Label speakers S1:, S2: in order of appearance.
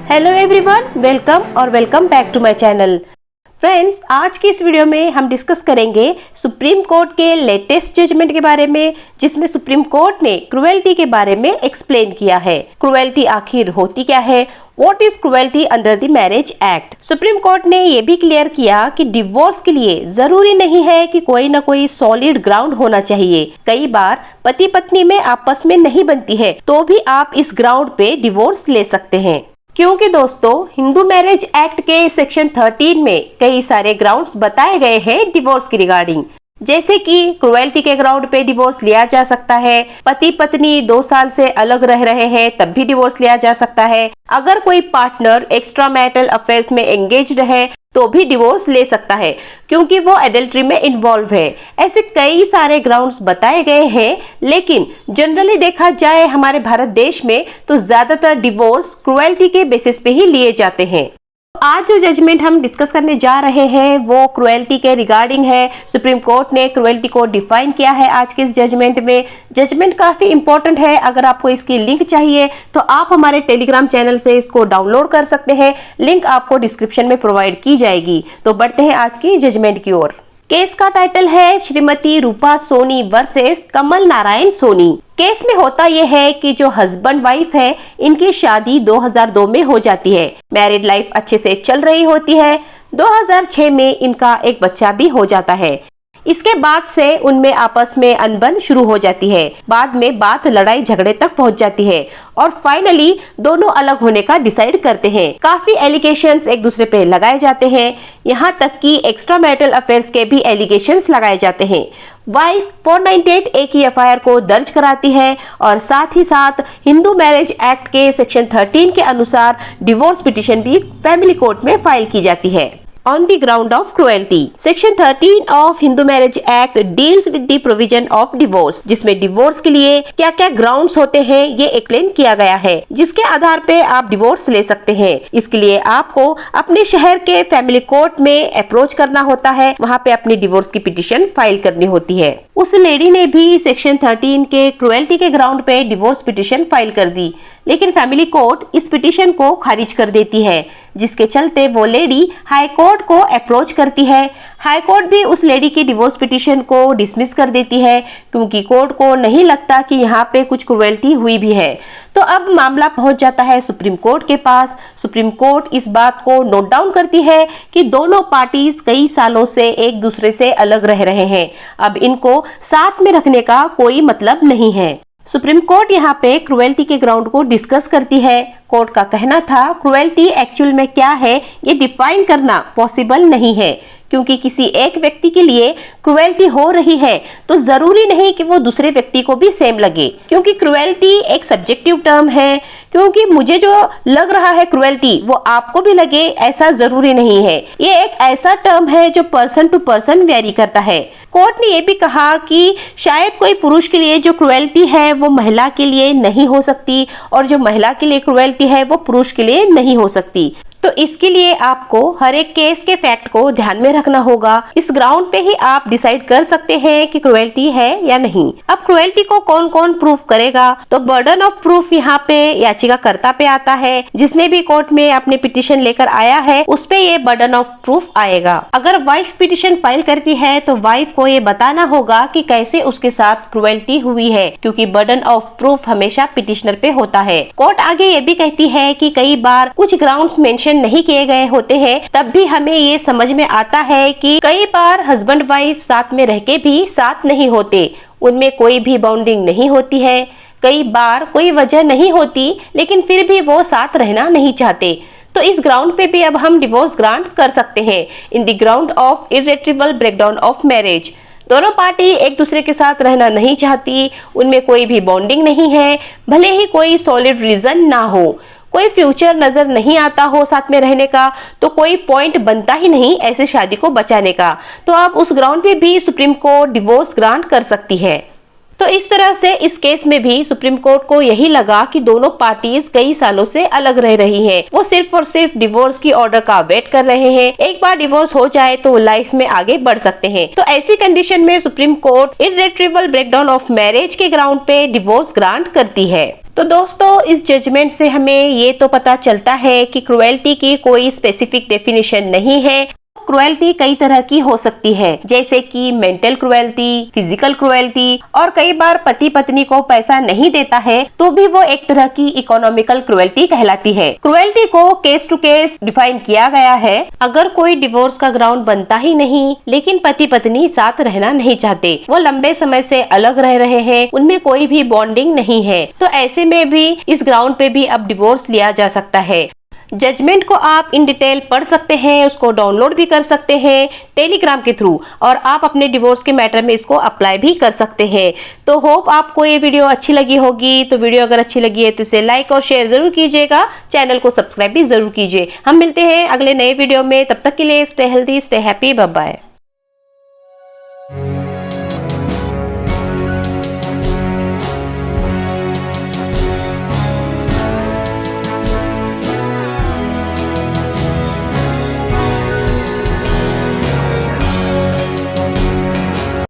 S1: Hello everyone, welcome back to my channel. Friends, आज की इस वीडियो में हम डिस्कस करेंगे सुप्रीम कोर्ट के लेटेस्ट जजमेंट के बारे में, जिसमें सुप्रीम कोर्ट ने क्रुएल्टी के बारे में एक्सप्लेन किया है। क्रुएल्टी आखिर होती क्या है? What is cruelty under the marriage act? Supreme court ने ये भी क्लियर किया कि डिवोर्स के लिए जरूरी नहीं है कि कोई ना कोई सॉलिड ग्राउंड होना चाहिए। कई बार पति पत्नी में आपस में नहीं बनती है तो भी आप इस ग्राउंड पे डिवोर्स ले सकते हैं, क्योंकि दोस्तों हिंदू मैरिज एक्ट के सेक्शन 13 में कई सारे ग्राउंड्स बताए गए हैं डिवोर्स की रिगार्डिंग, जैसे कि क्रुएल्टी के ग्राउंड पे डिवोर्स लिया जा सकता है, पति पत्नी 2 साल से अलग रह रहे हैं तब भी डिवोर्स लिया जा सकता है, अगर कोई पार्टनर एक्स्ट्रा मैरिटल अफेयर्स में एंगेज्ड है तो भी डिवोर्स ले सकता है क्योंकि वो एडल्ट्री में इन्वॉल्व है। ऐसे कई सारे ग्राउंड्स बताए गए हैं, लेकिन जनरली देखा जाए हमारे भारत देश में तो ज्यादातर डिवोर्स क्रुएल्टी के बेसिस पे ही लिए जाते हैं। आज जो जजमेंट हम डिस्कस करने जा रहे हैं वो क्रुएल्टी के रिगार्डिंग है। सुप्रीम कोर्ट ने क्रुएल्टी को डिफाइन किया है आज के इस जजमेंट में। जजमेंट काफी इंपॉर्टेंट है। अगर आपको इसकी लिंक चाहिए तो आप हमारे टेलीग्राम चैनल से इसको डाउनलोड कर सकते हैं। लिंक आपको डिस्क्रिप्शन में प्रोवाइड की जाएगी। तो बढ़ते हैं आज की जजमेंट की ओर। केस का टाइटल है श्रीमती रूपा सोनी वर्सेस कमल नारायण सोनी। केस में होता यह है कि जो हस्बैंड वाइफ है इनकी शादी 2002 में हो जाती है। मैरिड लाइफ अच्छे से चल रही होती है। 2006 में इनका एक बच्चा भी हो जाता है। इसके बाद से उनमें आपस में अनबन शुरू हो जाती है। बाद में बात लड़ाई झगड़े तक पहुंच जाती है और फाइनली दोनों अलग होने का डिसाइड करते हैं। काफी एलिगेशंस एक दूसरे पे लगाए जाते हैं, यहाँ तक कि एक्स्ट्रा मैरिटल अफेयर्स के भी एलिगेशंस लगाए जाते हैं। वाइफ 498 ए की एफआईआर को दर्ज कराती है और साथ ही साथ हिंदू मैरिज एक्ट के सेक्शन 13 के अनुसार डिवोर्स पिटीशन भी फैमिली कोर्ट में फाइल की जाती है। On the ground of cruelty, Section 13 of Hindu Marriage Act deals with the provision of divorce, जिसमें डिवोर्स के लिए क्या क्या ग्राउंड्स होते हैं ये एक्सप्लेन किया गया है, जिसके आधार पे आप डिवोर्स ले सकते हैं। इसके लिए आपको अपने शहर के फैमिली कोर्ट में अप्रोच करना होता है, वहाँ पे अपनी डिवोर्स की पिटीशन फाइल करनी होती है। उस लेडी ने भी सेक्शन 13 के क्रुएल्टी के ग्राउंड पे डिवोर्स पिटीशन फाइल कर दी, लेकिन फैमिली कोर्ट इस पिटीशन को खारिज कर देती है, जिसके चलते वो लेडी हाई कोर्ट को अप्रोच करती है। हाई कोर्ट भी उस लेडी की डिवोर्स पिटीशन को डिसमिस कर देती है, क्योंकि कोर्ट को नहीं लगता कि यहाँ पे कुछ क्रुएल्टी हुई भी है। तो अब मामला पहुंच जाता है सुप्रीम कोर्ट के पास। सुप्रीम कोर्ट इस बात को नोट डाउन करती है कि दोनों पार्टीज कई सालों से एक दूसरे से अलग रह रहे हैं, अब इनको साथ में रखने का कोई मतलब नहीं है। सुप्रीम कोर्ट यहाँ पे क्रुएल्टी के ग्राउंड को डिस्कस करती है। कोर्ट का कहना था क्रुएल्टी एक्चुअल में क्या है ये डिफाइन करना पॉसिबल नहीं है, क्योंकि किसी एक व्यक्ति के लिए क्रुएल्टी हो रही है तो जरूरी नहीं कि वो दूसरे व्यक्ति को भी सेम लगे, क्योंकि क्रुएल्टी एक सब्जेक्टिव टर्म है। क्योंकि मुझे जो लग रहा है क्रुएल्टी वो आपको भी लगे ऐसा जरूरी नहीं है। ये एक ऐसा टर्म है जो पर्सन टू पर्सन वेरी करता है। कोर्ट ने ये भी कहा कि शायद कोई पुरुष के लिए जो क्रुएल्टी है वो महिला के लिए नहीं हो सकती, और जो महिला के लिए क्रुएल्टी है वो पुरुष के लिए नहीं हो सकती। तो इसके लिए आपको हर एक केस के फैक्ट को ध्यान में रखना होगा। इस ग्राउंड पे ही आप डिसाइड कर सकते हैं कि क्रुएल्टी है या नहीं। अब क्रुएल्टी को कौन कौन प्रूफ करेगा? तो बर्डन ऑफ प्रूफ यहाँ पे याचिकाकर्ता पे आता है। जिसने भी कोर्ट में अपने पिटीशन लेकर आया है उस पे ये बर्डन ऑफ प्रूफ आएगा। अगर वाइफ पिटीशन फाइल करती है तो वाइफ को ये बताना होगा कि कैसे उसके साथ क्रुएल्टी हुई है, क्योंकि बर्डन ऑफ प्रूफ हमेशा पिटिशनर पे होता है। कोर्ट आगे ये भी कहती है कि कई बार कुछ ग्राउंड्स मेंशन नहीं किए गए होते हैं, तब भी हमें ये समझ में आता है कि कई बार हस्बैंड वाइफ साथ में रह के भी साथ नहीं होते, उनमें कोई भी बॉन्डिंग नहीं होती है। कई बार कोई वजह नहीं होती लेकिन फिर भी वो साथ रहना नहीं चाहते, तो इस ग्राउंड पे भी अब हम डिवोर्स ग्रांट कर सकते हैं in the ground of irretrievable breakdown of marriage. दोनों पार्टी एक दूसरे के साथ रहना नहीं चाहती, उनमें कोई भी बॉन्डिंग नहीं है, भले ही कोई सॉलिड रीजन ना हो, कोई फ्यूचर नजर नहीं आता हो साथ में रहने का, तो कोई पॉइंट बनता ही नहीं ऐसे शादी को बचाने का, तो आप उस ग्राउंड पे भी सुप्रीम कोर्ट डिवोर्स ग्रांट कर सकती है। तो इस तरह से इस केस में भी सुप्रीम कोर्ट को यही लगा कि दोनों पार्टीज कई सालों से अलग रह रही हैं। वो सिर्फ और सिर्फ डिवोर्स की ऑर्डर का वेट कर रहे हैं। एक बार डिवोर्स हो जाए तो वो लाइफ में आगे बढ़ सकते हैं। तो ऐसी कंडीशन में supreme court irretrievable breakdown of marriage के ग्राउंड पे डिवोर्स ग्रांट करती है। तो दोस्तों, इस जजमेंट से हमें ये तो पता चलता है कि क्रुएल्टी की कोई स्पेसिफिक डेफिनेशन नहीं है। क्रुएल्टी कई तरह की हो सकती है, जैसे कि मेंटल क्रुएल्टी, फिजिकल क्रुएल्टी, और कई बार पति पत्नी को पैसा नहीं देता है तो भी वो एक तरह की इकोनॉमिकल क्रुएल्टी कहलाती है। क्रुएल्टी को केस टू केस डिफाइन किया गया है। अगर कोई डिवोर्स का ग्राउंड बनता ही नहीं, लेकिन पति पत्नी साथ रहना नहीं चाहते, वो लंबे समय से अलग रह रहे हैं, उनमें कोई भी बॉन्डिंग नहीं है, तो ऐसे में भी इस ग्राउंड पे भी अब डिवोर्स लिया जा सकता है। जजमेंट को आप इन डिटेल पढ़ सकते हैं, उसको डाउनलोड भी कर सकते हैं टेलीग्राम के थ्रू, और आप अपने डिवोर्स के मैटर में इसको अप्लाई भी कर सकते हैं। तो होप आपको ये वीडियो अच्छी लगी होगी। तो वीडियो अगर अच्छी लगी है तो इसे लाइक और शेयर जरूर कीजिएगा, चैनल को सब्सक्राइब भी जरूर कीजिए। हम मिलते हैं अगले नए वीडियो में, तब तक के लिए stay healthy, stay happy, bye bye.